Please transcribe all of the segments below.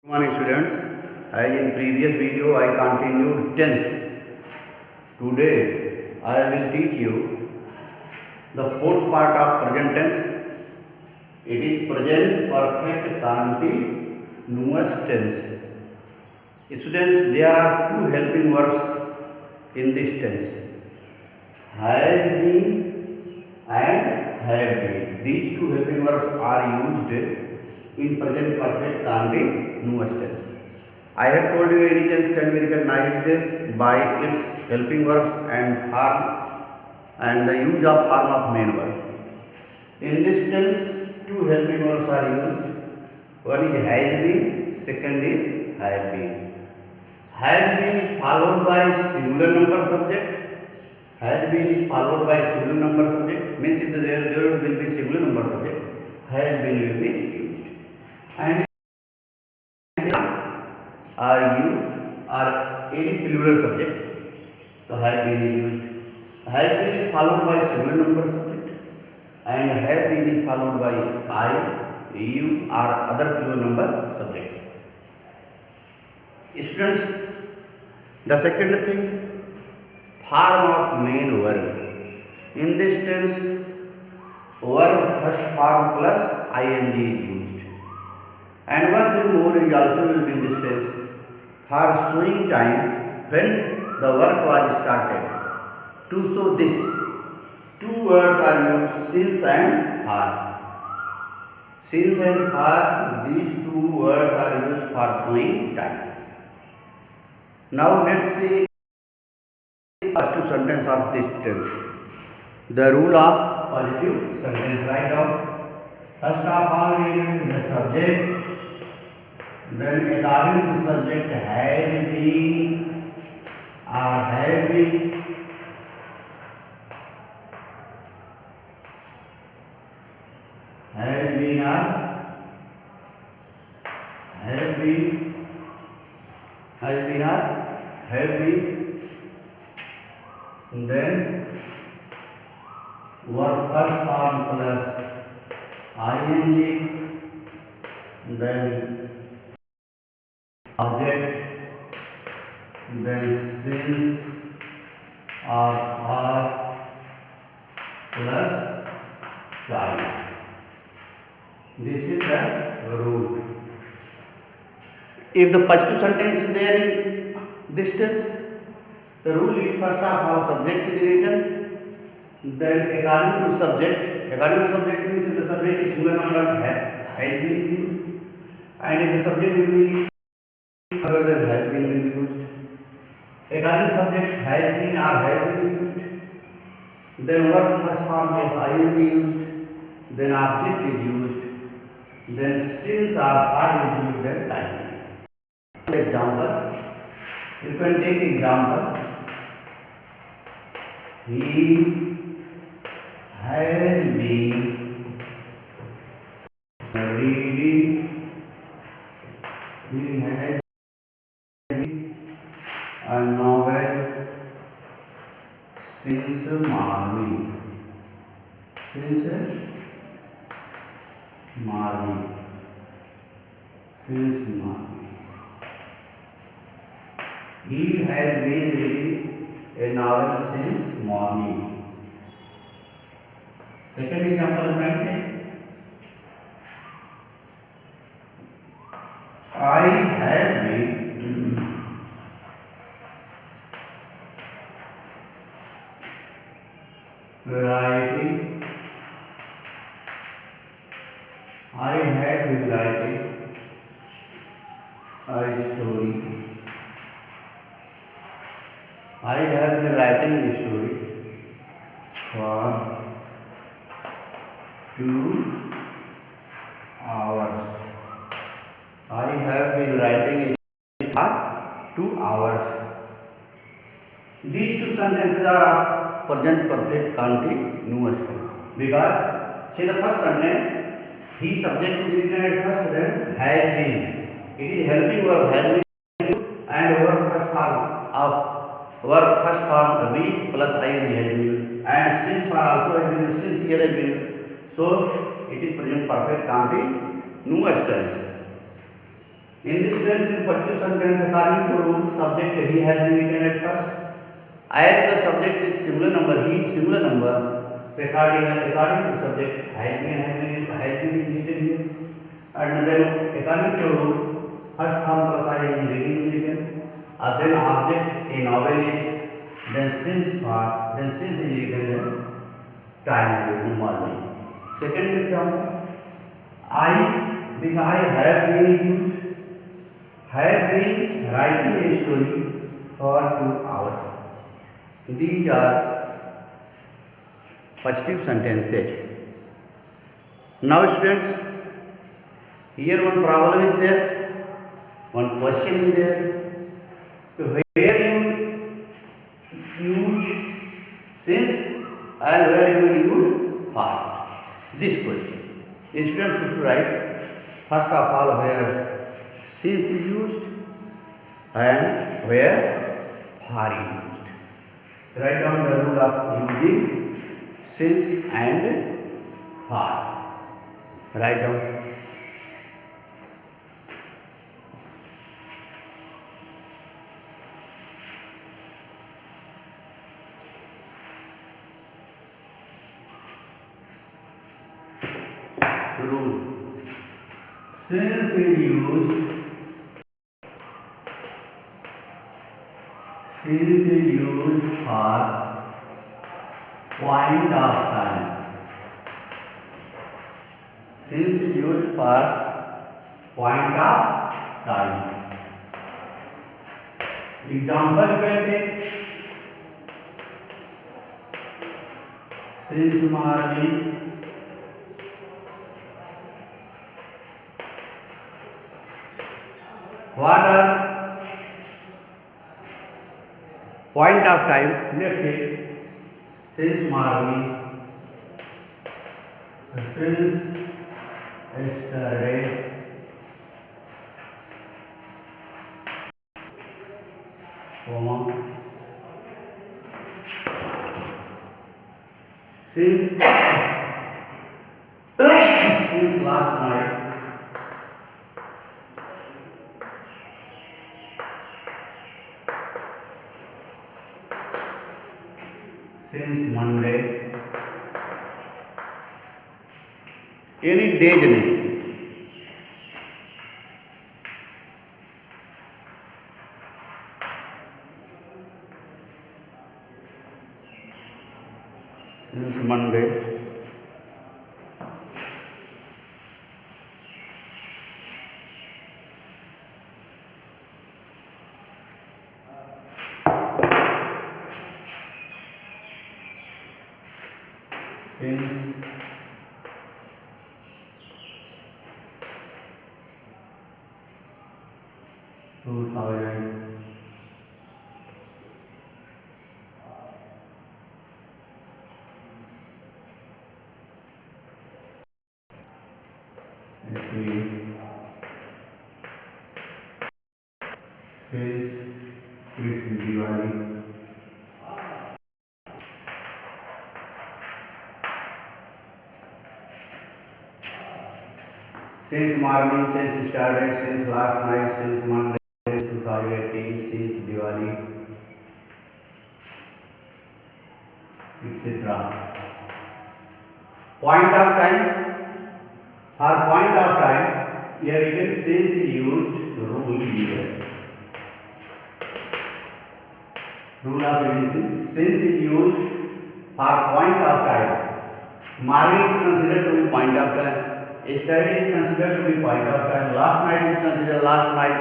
Morning students, as in previous video I continued tense. Today I will teach you the fourth part of present tense. It is present perfect continuous tense. Students, there are two helping verbs in this tense, has been and have been. These two helping verbs are used in present perfect continuous tense. I have told you any tense can be recognized by its helping verbs and form and the use of form of main verb. In this tense, two helping verbs are used. One is has been, second is have been. Has been is followed by singular number subject. Has been is followed by singular number subject. Means if there will be singular number subject, has been will be used. And are you or any plural subject, so have been is used. Have been is followed by singular number subject and have been is followed by I, you or other plural number subject. Students, the second thing, form of main verb. In this tense, verb first form plus ing is used. And one thing more is also used in this tense for showing time when the work was started. To show this, two words are used, since and for. Since and for, these two words are used for showing time. Now let's see the first two sentences of this tense. The rule of positive sentence. Write down. First of all, we use the subject. Then according to the subject, has been or have been. Has been or have been. Has been or have been. Then verb first form plus ing. Then object, then since or plus child. This is the rule. If the first two sentences there in this tense, the rule is first of all subject is written, then according to subject means if the subject is singular number has been used, and if the subject will be other than has been will be used. According to subject has been or have been used, then verb first form of ing used, then object is used, then since or are is used, then time. Example, you can take example. He has been reading. He has a novel since morning. Since morning. He has been reading a novel since morning. Second example, I have been writing. I have been writing a story. I have been writing a story for 2 hours. I have been writing a story for 2 hours. These two sentences are present perfect continuous tense. Because see the first sentence, he subject is written at first, then has been. It is helping verb has been and verb first form of verb first form be plus ing has been, and since for also has been, since here has been. So it is present perfect continuous tense. In this tense, in pursuit sentence, according to rule, subject he has been written at first. As the subject is singular number, he is singular number. According to subject, has been written here. And then according to rule, first form का is reading is written. Then object a novel is, then since is written, then time is written morning. Second example, because I have been used, have been writing a story for 2 hours. These are positive sentences. Now students, here one problem is there, one question is there. So where you use since and where you will use for? This question. The students have to write first of all where since is used and where for is used. Write down the rule of using since and for. Write down. Rule. Since is used for point of time. Since is used for point of time. Example can take since morning what are point of time? Let's say since morning, since yesterday, since last night, since Monday, any day's name. Since Monday, since 2000 since Diwali, since morning, since Saturday, since last night, since Monday, since 2018, since Diwali, etc. Point of time. For point of time, here written since is used rule here. Rule of using since is used for point of time. Morning is considered to be point of time. Yesterday is considered to be point of time. Last night is considered last night,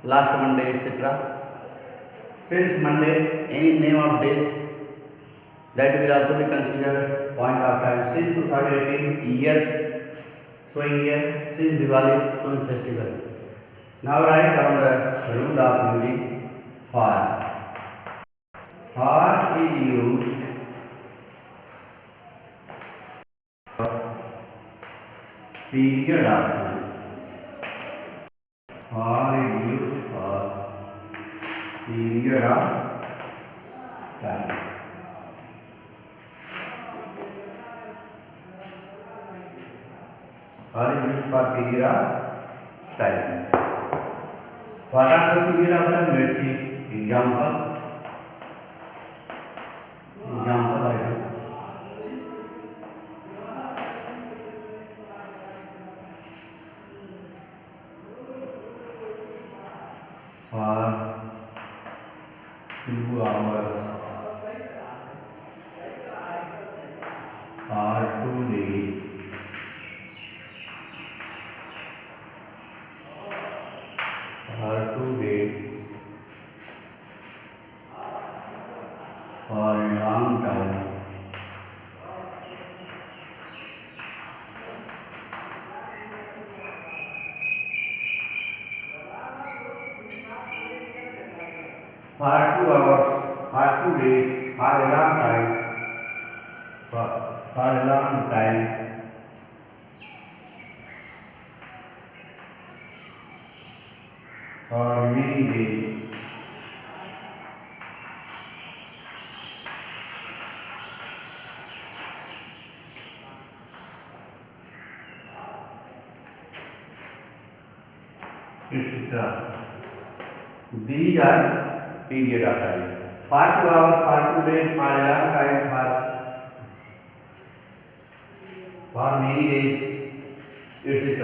last Monday, etc. Since Monday, any name of days that will also be considered point of time. Since 2018 year, showing here, since Diwali, showing festival. Now write down the rule of using for. For is used for period of time. For is used for period of time. For is used for period of time. What are the period of time? Let's see. Example. Item. For 2 hours or 2 days. Or 2 days. For a long time. For 2 hours, for 2 days, for a long time, for a long time, for many days. Etc. These are period of time. For 2 hours, for 2 days, for a long time, for many days, etc.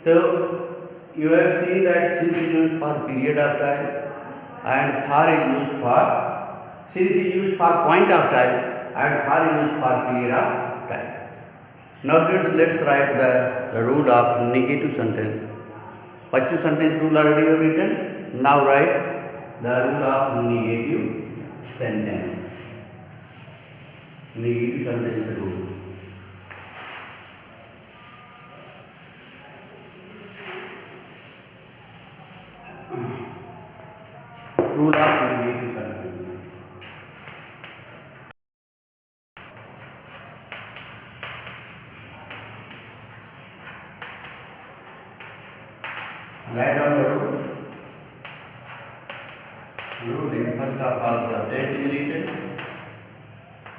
So you have seen that since is used for period of time and for is used for since is used for point of time and for is used for period of time. Now let's write the rule of negative sentence. Positive sentence rule already you have written. Now write the rule of negative sentence. Negative sentence rule. Rule of negative sentence. Write down the rule. Rule in first of all subject is written.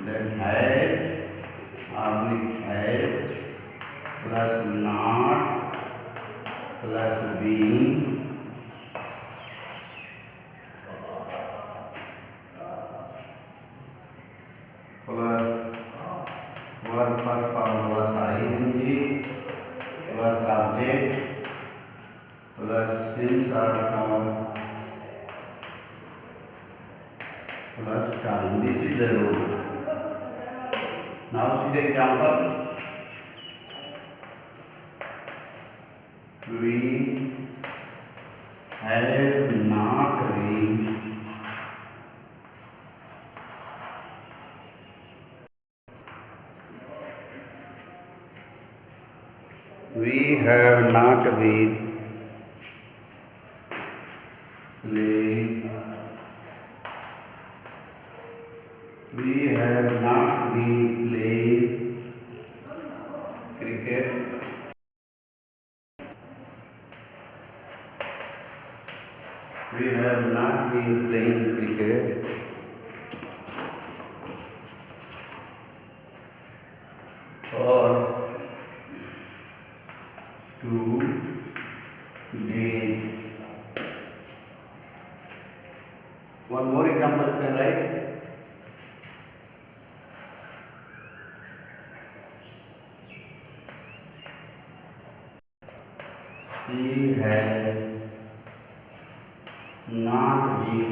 Then has plus not plus being plus verb first form plus ing plus object plus since or for plus time. This is the rule. Now see the example. We have not been playing. We have not been playing cricket. We have not been playing cricket for 2 days. One more example you can write. He has not been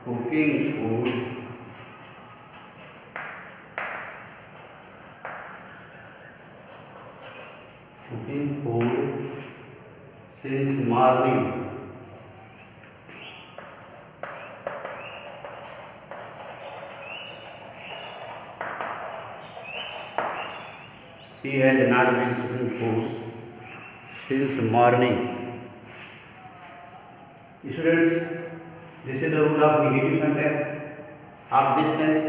cooking food since morning. He has not been cooking food since morning. Students, this is the rule of negative sentence of this tense.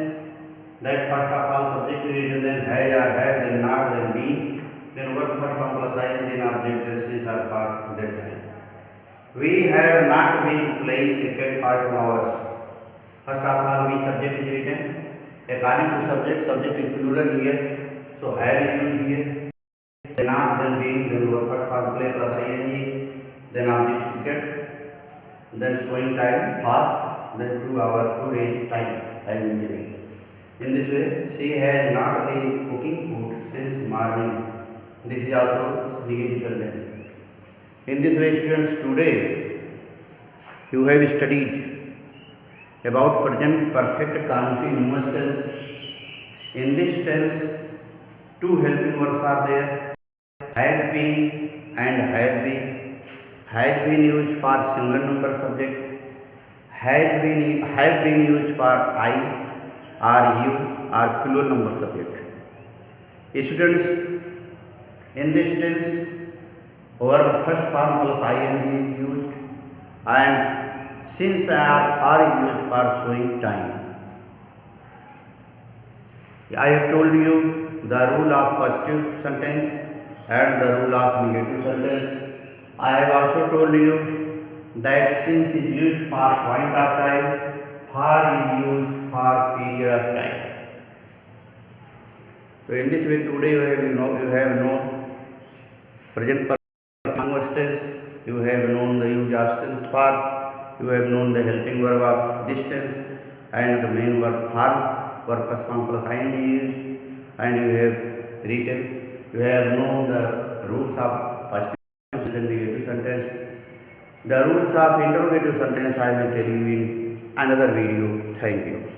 That first of all subject is written, then has or has, then not, then been, then verb first form plus ing, then object, then since or for that time. We have not been playing cricket for 2 hours. First of all, we subject is written. According to subject, subject is plural here. So have is used here. Then not, then being, then verb first form play plus ing, then object cricket, then showing time for, then 2 hours, 2 days time I am giving. In this way, she has not been cooking food since morning. This is also negative sentence. In this way, students, today you have studied about present perfect continuous tense. In this tense, two helping verbs are there: had been and have been. Had been used for singular number subject. Have been used for I or you or plural number subject. Students, in this tense, verb first form plus ing is used, and since or for is used for showing time. I have told you the rule of positive sentence and the rule of negative sentence. I have also told you that since is used for point of time, for is used for period of time. So in this way, today you have known present perfect continuous tense, you have known the use of since for, you have known the helping verb of this tense, and the main verb form, verb first form plus ing used, and you have written, you have known the rules of positive and negative sentence. The rules of interrogative sentence I will tell you in another video. Thank you.